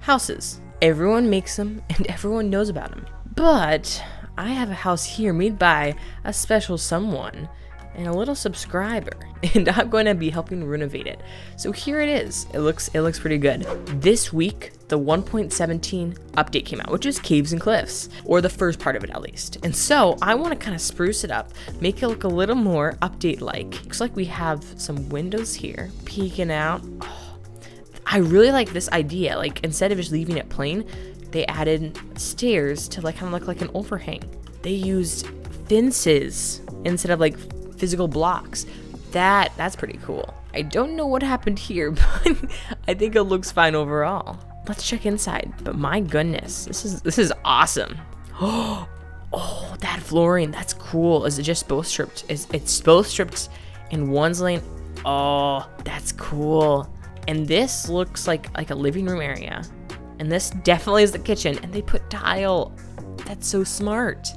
houses. Everyone makes them and everyone knows about them. But I have a house here made by a special someone and a little subscriber, and I'm going to be helping renovate it. So here it is. It looks pretty good. This week, the 1.17 update came out, which is Caves and Cliffs, or the first part of it at least. And so I want to kind of spruce it up, make it look a little more update-like. Looks like we have some windows here peeking out. Oh, I really like this idea. Like, instead of just leaving it plain, they added stairs to like kind of look like an overhang. They used fences instead of like physical blocks. That's pretty cool. I don't know what happened here, but I think it looks fine overall. Let's check inside. But my goodness, this is awesome. Oh, that flooring, that's cool. Is it just both stripped? It's both stripped and one's laying. Oh, that's cool. And this looks like a living room area. And this definitely is the kitchen, and they put tile. That's so smart.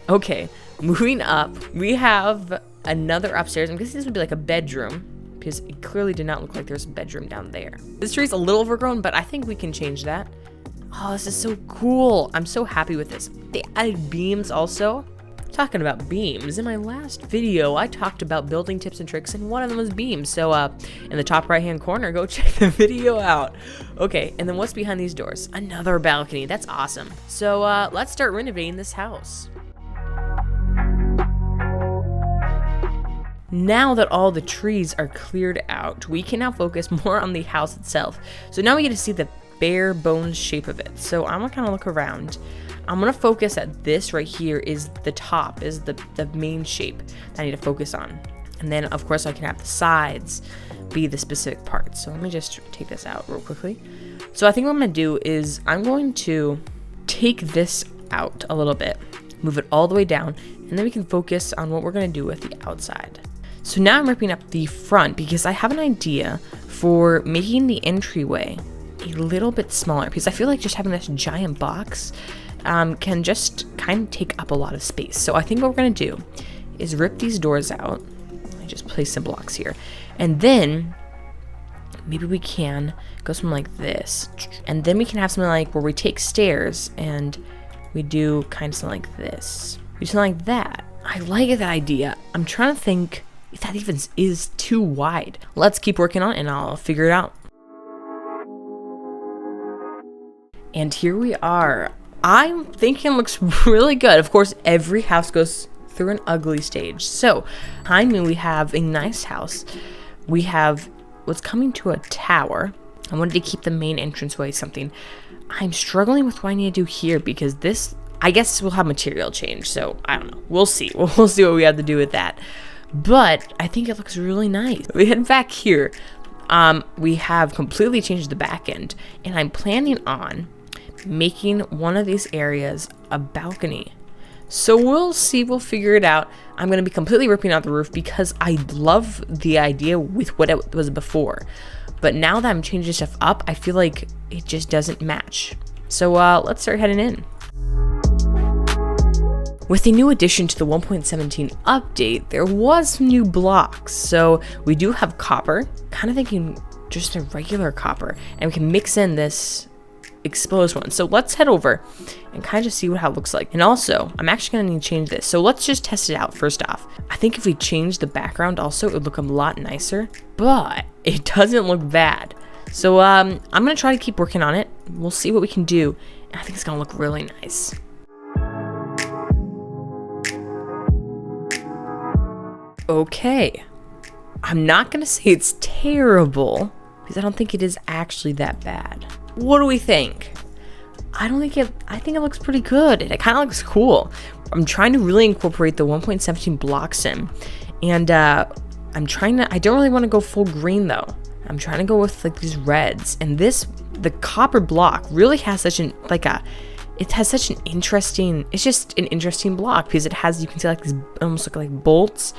Okay, moving up, we have another upstairs. I'm guessing this would be like a bedroom, because it clearly did not look like there's a bedroom down there. This tree's a little overgrown, but I think we can change that. Oh, this is so cool. I'm so happy with this. They added beams also. Talking about beams, in my last video, I talked about building tips and tricks, and one of them was beams. So in the top right-hand corner, go check the video out. Okay, and then what's behind these doors? Another balcony. That's awesome. So let's start renovating this house. Now that all the trees are cleared out, we can now focus more on the house itself. So now we get to see the bare bones shape of it. So I'm gonna kind of look around. I'm gonna focus at this right here is the top, is the main shape that I need to focus on. And then of course I can have the sides be the specific parts. So let me just take this out real quickly. So I think what I'm gonna do is I'm going to take this out a little bit, move it all the way down, and then we can focus on what we're gonna do with the outside. So now I'm ripping up the front because I have an idea for making the entryway a little bit smaller, because I feel like just having this giant box can just kind of take up a lot of space. So I think what we're gonna do is rip these doors out. I just place some blocks here, and then maybe we can go something like this, and then we can have something like where we take stairs and we do kind of something like this. We do something like that. I like that idea. I'm trying to think if that even is too wide. Let's keep working on it and I'll figure it out. And here we are. I'm thinking it looks really good. Of course, every house goes through an ugly stage. So behind me, we have a nice house. We have what's coming to a tower. I wanted to keep the main entranceway something. I'm struggling with what I need to do here because this, I guess we'll have material change. So I don't know. We'll see. We'll see what we have to do with that. But I think it looks really nice. We head back here. We have completely changed the back end, and I'm planning on making one of these areas a balcony. So we'll see, we'll figure it out. I'm going to be completely ripping out the roof because I love the idea with what it was before. But now that I'm changing stuff up, I feel like it just doesn't match. So let's start heading in. With the new addition to the 1.17 update, there was some new blocks. So we do have copper, kind of thinking just a regular copper, and we can mix in this exposed one. So let's head over and kind of just see how it looks like. And also, I'm actually going to need to change this. So let's just test it out first off. I think if we change the background also, it would look a lot nicer, but it doesn't look bad. So I'm going to try to keep working on it. We'll see what we can do. And I think it's going to look really nice. Okay, I'm not gonna say it's terrible because I don't think it is actually that bad. What do we think? I think it looks pretty good. It kind of looks cool. I'm trying to really incorporate the 1.17 blocks in, and I don't really want to go full green though. I'm trying to go with like these reds, and the copper block really has such an interesting, it's just an interesting block because it has, you can see like these almost look like bolts,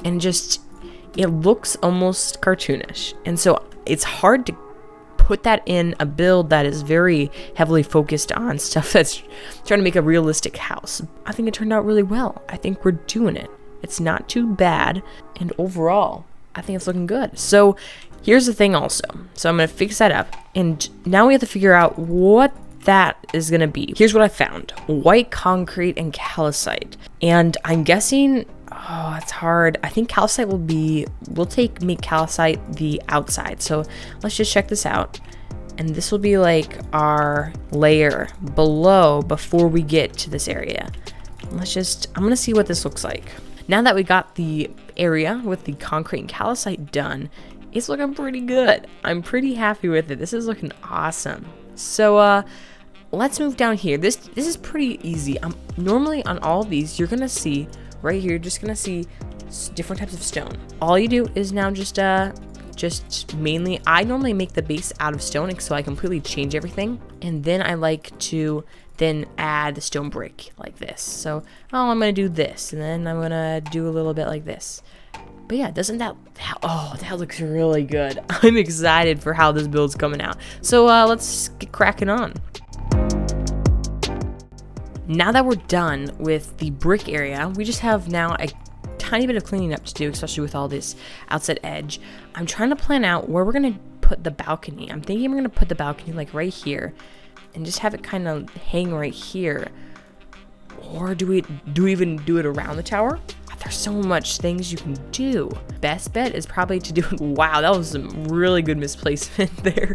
and it looks almost cartoonish. And so it's hard to put that in a build that is very heavily focused on stuff that's trying to make a realistic house. I think it turned out really well. I think we're doing it. It's not too bad. And overall, I think it's looking good. So Here's the thing also. So I'm going to fix that up. And now we have to figure out what that is going to be. Here's what I found. White concrete and calcite. And I'm guessing, oh, it's hard. I think calcite will be, make calcite the outside. So let's just check this out. And this will be like our layer below before we get to this area. I'm going to see what this looks like. Now that we got the area with the concrete and calcite done, it's looking pretty good. I'm pretty happy with it. This is looking awesome. So let's move down here. This is pretty easy. Normally on all of these, you're gonna see right here, you're just gonna see different types of stone. All you do is now just mainly, I normally make the base out of stone so I completely change everything. And then I like to then add the stone brick like this. So, I'm gonna do this, and then I'm gonna do a little bit like this. But yeah, doesn't that, oh, that looks really good. I'm excited for how this build's coming out. So let's get cracking on. Now that we're done with the brick area, we just have now a tiny bit of cleaning up to do, especially with all this outside edge. I'm trying to plan out where we're gonna put the balcony. I'm thinking we're gonna put the balcony like right here and just have it kind of hang right here. Or do we even do it around the tower? There's so much things you can do. Best bet is probably to do it. Wow, that was some really good misplacement there.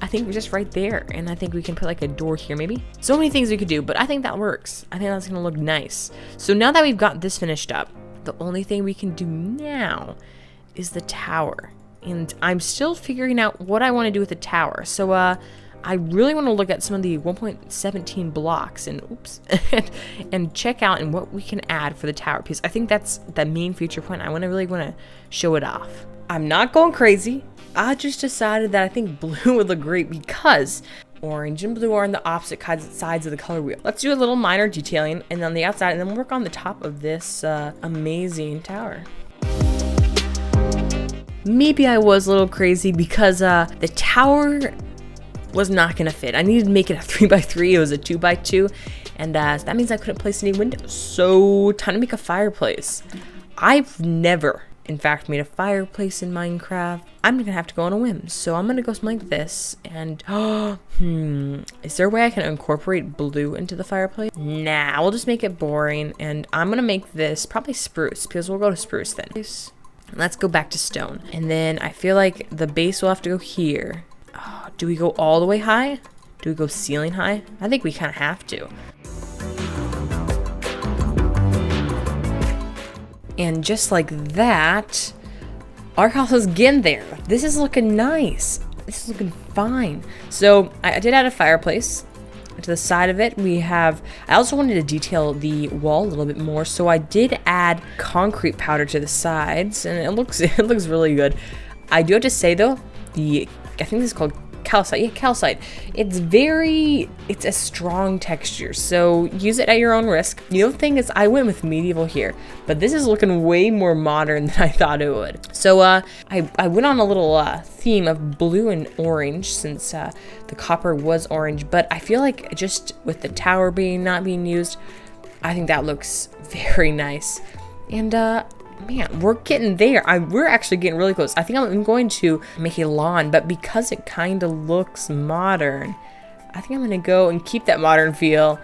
I think just right there. And I think we can put like a door here maybe. So many things we could do, but I think that works. I think that's gonna look nice. So now that we've got this finished up, the only thing we can do now is the tower. And I'm still figuring out what I want to do with the tower. So I really want to look at some of the 1.17 blocks and and check out and what we can add for the tower, because I think that's the main feature point. I really want to show it off. I'm not going crazy. I just decided that I think blue would look great because orange and blue are on the opposite sides of the color wheel. Let's do a little minor detailing and on the outside, and then work on the top of this amazing tower. Maybe I was a little crazy because the tower was not gonna fit. I needed to make it a 3x3. It was a 2x2, and so that means I couldn't place any windows. So time to make a fireplace. I've never, in fact, made a fireplace in Minecraft. I'm gonna have to go on a whim. So I'm gonna go something like this. And is there a way I can incorporate blue into the fireplace? Nah, we'll just make it boring. And I'm gonna make this probably spruce, because we'll go to spruce then. Let's go back to stone. And then I feel like the base will have to go here. Do we go all the way high? Do we go ceiling high? I think we kind of have to. And just like that, our house is getting there. This is looking nice. This is looking fine. So I did add a fireplace. To the side of it, we have, I also wanted to detail the wall a little bit more. So I did add concrete powder to the sides, and it looks really good. I do have to say though, I think this is called calcite. Yeah, calcite. It's a strong texture, so use it at your own risk. The other thing is I went with medieval here, but this is looking way more modern than I thought it would. So I went on a little theme of blue and orange, since the copper was orange, but I feel like just with the tower not being used, I think that looks very nice. And man, we're getting there. We're actually getting really close. I think I'm going to make a lawn, but because it kind of looks modern, I think I'm going to go and keep that modern feel.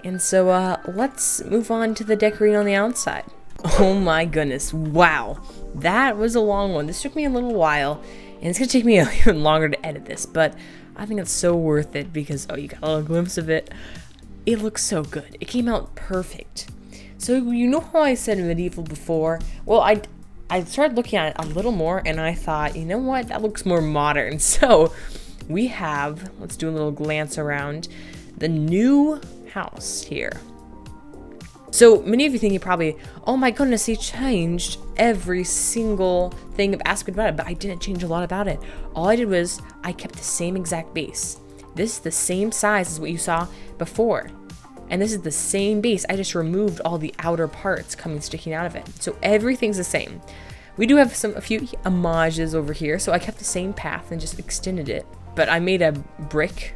And so let's move on to the decorating on the outside. Oh my goodness. Wow. That was a long one. This took me a little while, and it's going to take me even longer to edit this, but I think it's so worth it because, you got a little glimpse of it. It looks so good. It came out perfect. So you know how I said medieval before? Well, I started looking at it a little more, and I thought, you know what? That looks more modern. So we have, let's do a little glance around the new house here. So many of you thinking probably, oh my goodness, he changed every single thing of aspect about it, but I didn't change a lot about it. All I did was I kept the same exact base. This is the same size as what you saw before. And this is the same base. I just removed all the outer parts sticking out of it. So everything's the same. We do have a few homages over here. So I kept the same path and just extended it. But I made a brick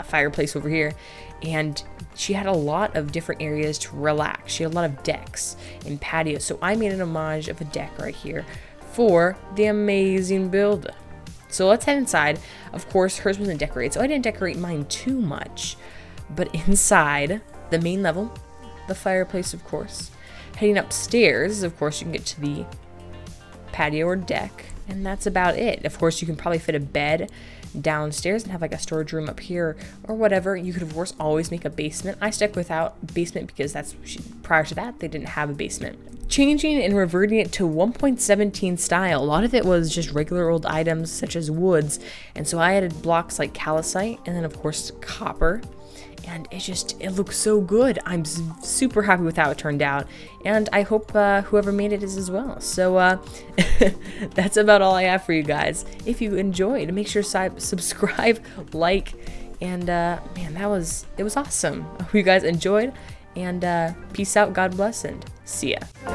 fireplace over here. And she had a lot of different areas to relax. She had a lot of decks and patios. So I made an homage of a deck right here for the amazing build. So let's head inside. Of course, hers wasn't decorated, so I didn't decorate mine too much. But inside, the main level, the fireplace, of course. Heading upstairs, of course, you can get to the patio or deck, and that's about it. Of course, you can probably fit a bed downstairs and have like a storage room up here or whatever. You could, of course, always make a basement. I stuck without basement because that's prior to that, they didn't have a basement. Changing and reverting it to 1.17 style. A lot of it was just regular old items such as woods, and so I added blocks like calcite and then, of course, copper. And it looks so good. I'm super happy with how it turned out. And I hope whoever made it is as well. So that's about all I have for you guys. If you enjoyed, make sure to subscribe, like, and man, it was awesome. I hope you guys enjoyed. And peace out, God bless, and see ya.